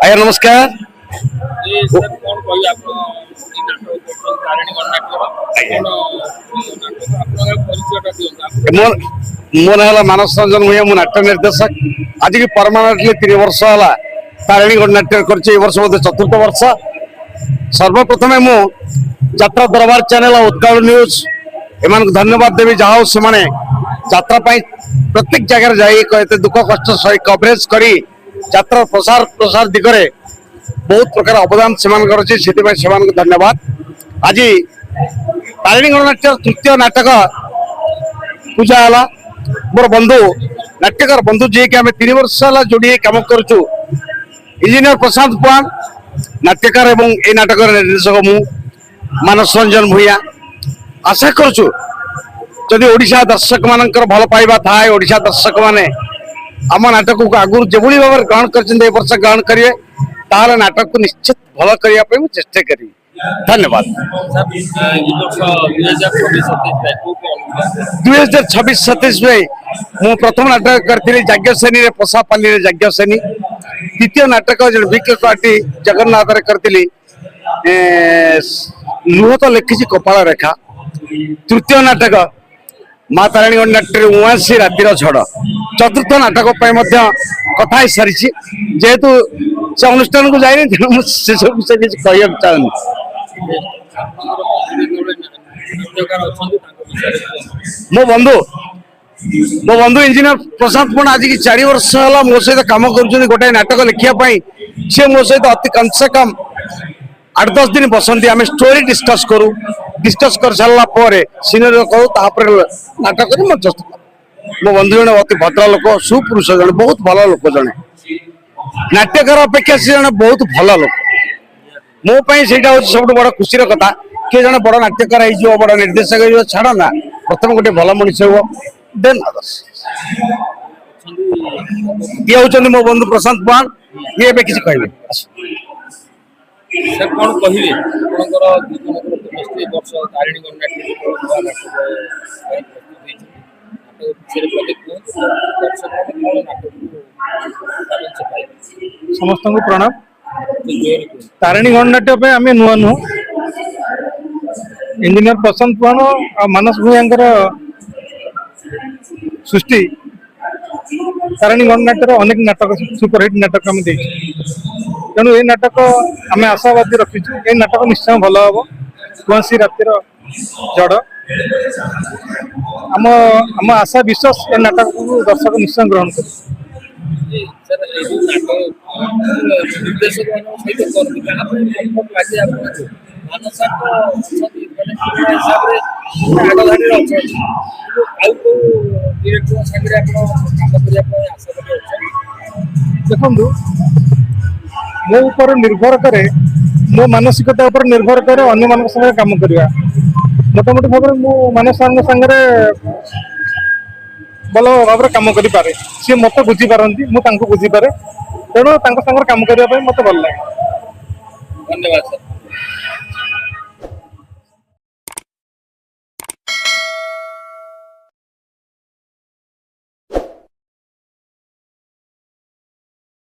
आज्ञा नमस्कार। मो ना मानस रंजन भूया मु नाट्य निर्देशक आज की परमानेंटली 3 वर्ष है तारिणी गणनाट्य कर वर्ष मध्य चतुर्थ वर्ष। सर्वप्रथमे मु यात्रा दरबार चैनल उत्कल न्यूज एम धन्यवाद देवी जहाँ से माने यात्रा प्रत्येक जगह जाते दुख कष्ट सही कवरेज करी यात्रा प्रसार प्रसार दिगरे बहुत प्रकार अवदान से धन्यवाद। आज तारिणी गणनाट्य तृतीय नाटक पूजा है मोर बंधु नाट्यकार बंधु जी कि आम 3 वर्ष है जोड़ी कम करुचु इंजीनियर प्रशांत पुआन नाट्यकार एवं ए नाटक निर्देशक मु मानस रंजन भूया आशा करुचु जदि ओडिशा दर्शक मानकर भल पाइबा थाए ओडिशा दर्शक माने आम नाटक को आगु जो भाव ग्रहण कर वर्ष ग्रहण करेंगे ताल नाटक को निश्चित भल करने चेष्टा करी। धन्यवाद। 2026-27 में मु प्रथम नाटक करी जाज्ञसेनी पशापाली जाज्ञसेनी द्वितीय नाटक विकटी जगन्नाथ करी लुह तो लिखी कपाल रेखा तृतीय नाटक माँ तारिणी गणनाट्य 79 रातिर झड़ चतुर्थ नाटक कथा सारी जेहेतु से अनुष्ठान को जाए तेणु से सब विषय किसी कह चाहूँ। मो बंधु इंजीनियर प्रशांत पुआन आज की 4 वर्ष है मो सहित कम कर गोटे नाटक लिखापी सी मो सहित अति कम से कम 8-10 दिन बसंती आम स्टोरी डिस्कस करूँ डिस्कस कर सारापर सिनेरी कहूँ नाटक मध्यस्थ मो बंधु जन अति भद्र लोक सुपुरुष जन बहुत भल लोक जड़े नाट्यकार अपेक्षा से जन बहुत भल लोक मोपाई से सब बड़ खुशी कथा किए जन बड़ नाट्यकार हो बड़ निर्देशक हो छाड़ ना प्रथम गोटे भल मनीष हो देन अदर्स ये हूँ मो बंधु प्रशांत पुआन ये किसी कहे सर कौन कहिए वर्ष तारिणी समस्त को प्रणाम। तारिणी गणनाट्य आम नुआ नुह इंजीनियर प्रशांत पुआन और मानस भूयांकर सृष्टि तारिणी गणनाट्यर अनेक नाटक सुपरहिट नाटक आम तेणु ये नाटक आम आशावादी रखीचु ये नाटक निश्चय भल हम कौन रातिर जड़ आम आम आशा विश्वास ये नाटक को दर्शक निश्चय ग्रहण कर। देखो मो ऊपर निर्भर करे मो मानसिकता ऊपर निर्भर करे अन्य मान संगे काम करवा मोटामोटी भाव मो मानस संगे भल भाव कम करे सी मत बुझी पारती मुझे बुझीपे तेणु काम करने मत भल लगे। धन्यवाद सर।